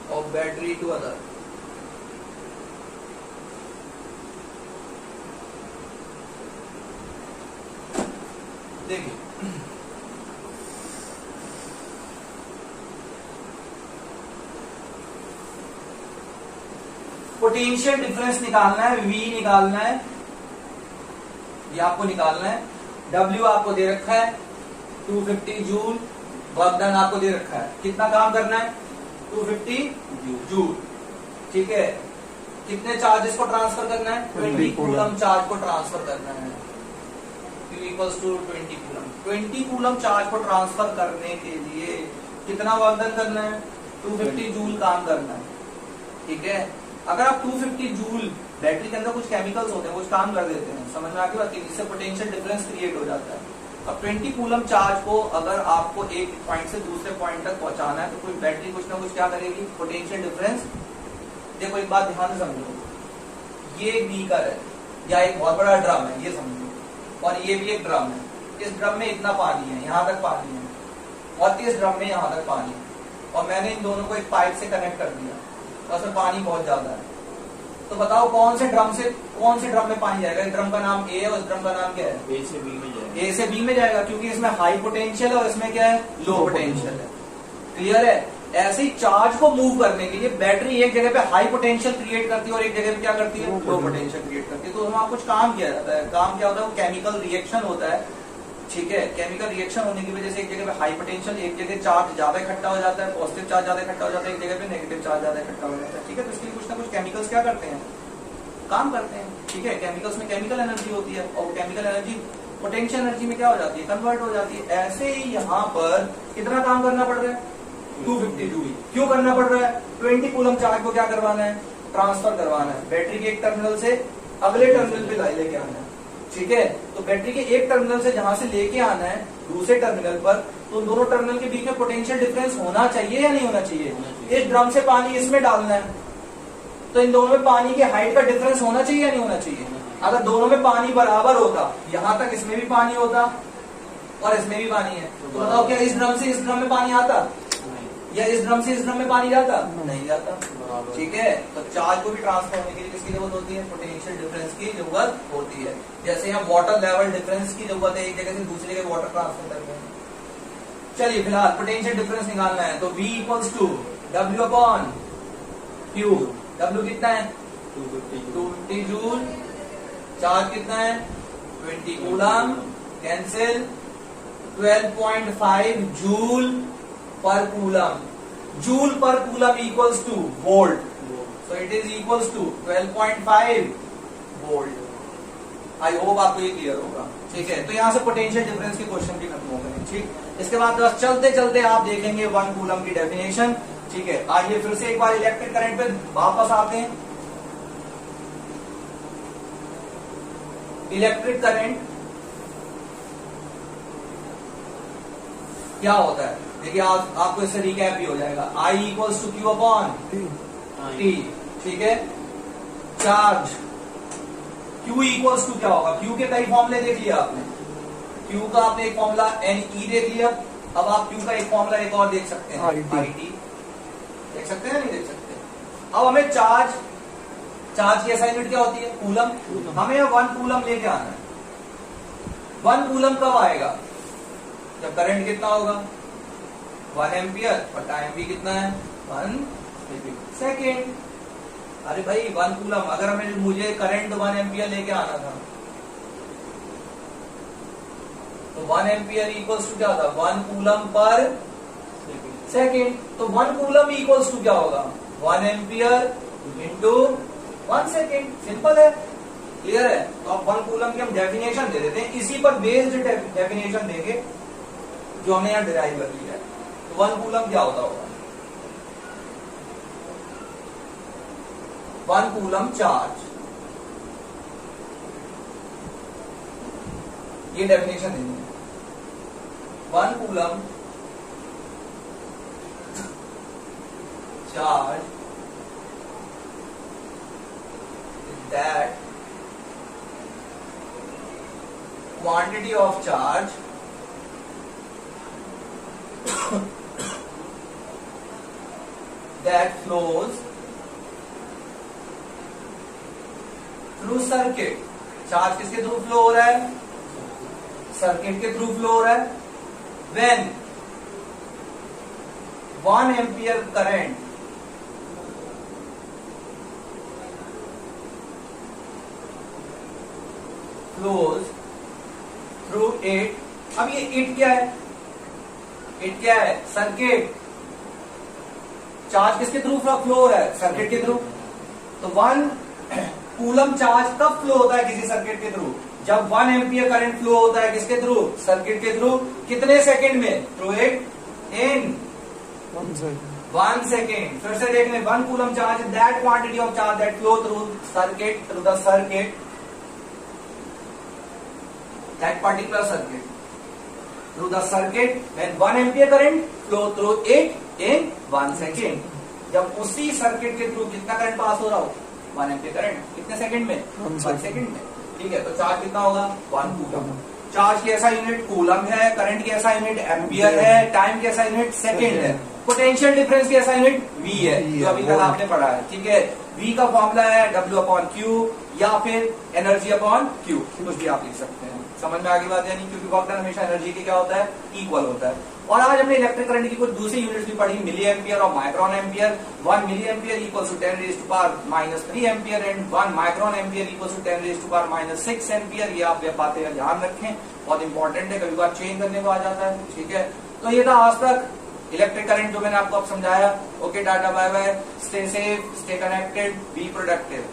of battery to other. देखिए, पोटेंशियल डिफरेंस निकालना है, V निकालना है, ये आपको निकालना है। W आपको दे रखा है 250 जूल, वर्क डन आपको दे रखा है, कितना काम करना है 250 जूल, ठीक है। कितने चार्जेस को ट्रांसफर करना है 20 कूलम चार्ज को ट्रांसफर करना है, equals to 20 coulomb. 20 coulomb charge को ट्रांसफर करने के लिए कितना वर्क डन करना है 250 जूल काम करना है, ठीक है। अगर आप 250 जूल, बैटरी के अंदर कुछ केमिकल्स होते हैं, कुछ काम कर देते हैं, समझ में आती है, इससे पोटेंशियल डिफरेंस क्रिएट हो जाता है। अब 20 कूलम चार्ज को अगर आपको एक पॉइंट से दूसरे पॉइंट तक पहुंचाना है, तो कोई बैटरी कुछ ना कुछ क्या करेगी, पोटेंशियल डिफरेंस। देखो एक बात ध्यान से समझो, ये एक बीकर है या एक बहुत बड़ा ड्रम है, ये समझो, और ये भी एक ड्रम है। इस ड्रम में इतना पानी है, यहाँ तक पानी है, और इस ड्रम में यहाँ तक पानी है, और मैंने इन दोनों को एक पाइप से कनेक्ट कर दिया, और उसमें पानी बहुत ज्यादा है। तो बताओ कौन से ड्रम में पानी जाएगा। इस ड्रम का नाम ए है और इस ड्रम का नाम क्या है, ए से बी में जाएगा। ए से बी में जाएगा, क्योंकि इसमें हाई पोटेंशियल है और इसमें क्या है, लो पोटेंशियल है। क्लियर है। ऐसे ही चार्ज को मूव करने के लिए बैटरी एक जगह पे हाई पोटेंशियल क्रिएट करती है और एक जगह पे क्या करती है, लो पोटेंशियल क्रिएट करती है। तो वहां कुछ काम किया जाता है। काम क्या होता है, वो केमिकल रिएक्शन होता है, ठीक है। केमिकल रिएक्शन होने की वजह से एक जगह पे हाई पोटेंशियल, एक जगह चार्ज ज्यादा इकट्ठा हो जाता है, पॉजिटिव चार्ज ज्यादा इकट्ठा हो जाता है, एक जगह पे नेगेटिव चार्ज ज्यादा इकट्ठा हो जाता है, ठीक है। तो इसके लिए कुछ ना कुछ केमिकल्स क्या करते हैं, काम करते हैं, ठीक है। केमिकल्स में केमिकल एनर्जी होती है, और केमिकल एनर्जी पोटेंशियल एनर्जी में क्या हो जाती है, कन्वर्ट हो जाती है। ऐसे ही यहाँ पर कितना काम करना पड़ रहा है 250 जूल। क्यों करना पड़ रहा है, 20 कूलम चार्ज को क्या करवाना है, ट्रांसफर करवाना है, बैटरी के एक टर्मिनल से अगले टर्मिनल पे लेके आना है, ठीक है। तो बैटरी के एक टर्मिनल से जहां से लेके आना है दूसरे टर्मिनल पर, तो दोनों टर्मिनल के बीच में पोटेंशियल डिफरेंस होना चाहिए या नहीं होना चाहिए। इस ड्रम से पानी इसमें डालना है, तो इन दोनों में पानी की हाइट का डिफरेंस होना चाहिए या नहीं होना चाहिए। अगर दोनों में पानी बराबर होता, यहाँ तक इसमें भी पानी होता और इसमें भी पानी है, तो बताओ क्या इस ड्रम से इस ड्रम में पानी आता, या इस ड्रम से इस ड्रम में पानी जाता, नहीं जाता, ठीक है। तो चार्ज को भी ट्रांसफर होने के लिए किसकी जरूरत होती है, पोटेंशियल डिफरेंस की जरूरत होती है। जैसे हम वाटर लेवल डिफरेंस की जरूरत है, एक जगह से दूसरी जगह वाटर ट्रांसफर करते हैं। चलिए फिलहाल पोटेंशियल डिफरेंस निकालना है, तो V equals to W upon Q। W कितना है 250 जूल, चार्ज कितना है 20 coulomb, cancel, 12.5 joule per coulomb. Joule per coulomb equals to volt, so it is equals to 12.5 volt. I hope आपको ये क्लियर होगा, ठीक है। तो यहां से पोटेंशियल डिफरेंस के क्वेश्चन भी खत्म हो गए, ठीक। इसके बाद बस चलते चलते आप देखेंगे 1 कूलम की डेफिनेशन, ठीक है। आइए फिर से एक बार इलेक्ट्रिक करंट पे वापस आते हैं। इलेक्ट्रिक करंट क्या होता है, देखिए आपको इससे रिकैप भी हो जाएगा। I equals to Q upon T, ठीक है। चार्ज Q इक्वल्स टू क्या होगा, Q के कई फॉर्मूले देख लिया आपने, Q का आपने एक फॉर्मूला NE देख लिया, अब आप Q का एक फॉर्मूला एक और देख सकते हैं, IT देख सकते हैं, नहीं देख सकते। अब हमें चार्ज की SI यूनिट क्या होती है, कूलम, हमें 1 कूलम लेके आना है। 1 कूलम कब आएगा, जब करंट कितना होगा 1 एम्पियर और टाइम भी कितना है 1 सेकेंड। अरे भाई 1 कूलम, अगर मुझे करंट 1 एम्पियर लेके आना था तो 1 एम्पियर इक्वल्स टू क्या होता, 1 कूलम पर सेकेंड। तो 1 कूलम इक्वल्स टू क्या होगा, 1 एम्पियर इंटू 1 सेकेंड, सिंपल है, क्लियर है। तो अब 1 कूलम की हम डेफिनेशन दे देते हैं, इसी पर बेस्ड डेफिनेशन देंगे जो हमने यहाँ डिराइव कर लिया है। तो 1 कूलम क्या होता होगा, 1 कूलम चार्ज, ये डेफिनेशन देंगे। 1 coulomb charge that quantity of charge that flows through circuit। Charge किसके थ्रू फ्लो हो रहा है, सर्किट के थ्रू फ्लो हो रहा है। when 1 ampere current flows through it। अब ये इट क्या है, इट क्या है, सर्किट। चार्ज किसके थ्रू फ्लो हो रहा है, सर्किट के थ्रू। तो 1 कूलम चार्ज कब फ्लो होता है किसी सर्किट के थ्रू, जब 1 एम्पियर करंट फ्लो होता है किसके थ्रू, सर्किट के थ्रू, कितने सेकंड में, थ्रू इट इन 1 सेकेंड। फिर से देख लें, 1 coulomb charge that quantity of charge that flow through circuit, through the circuit, that particular circuit, through the circuit when 1 ampere current flow through it in 1 second। जब उसी circuit के through कितना current pass हो रहा हो, 1 ampere current, कितने second में, 1 second में, ठीक है। तो चार्ज कितना होगा 1 कूलम। चार्ज की SI यूनिट कूलम है, करंट की SI यूनिट एम्पियर है, टाइम की SI यूनिट सेकंड है, पोटेंशियल डिफरेंस की SI यूनिट V है, जो अभी तक आपने पढ़ा है, ठीक है। V का फॉर्मूला है W/Q या फिर एनर्जी अपॉन Q, कुछ भी आप लिख सकते हैं। समझ में आगे बात है नहीं, क्योंकि वर्क डन हमेशा एनर्जी के क्या होता है, इक्वल होता है। और आज हमने इलेक्ट्रिक करंट की कुछ दूसरी यूनिट्स भी पढ़ी, मिली एम्पियर और micron ampere. 1 milli ampere equals to 10⁻³ ampere and 1 micron ampere equals to 10⁻6 ampere. ये आप बातें का ध्यान रखें, बहुत इंपॉर्टेंट है, कभी बार चेंज करने को आ जाता है, ठीक है। तो ये था आज तक इलेक्ट्रिक करंट जो मैंने आपको अब समझाया। Okay, ta ta, bye bye, stay safe, stay connected, be productive.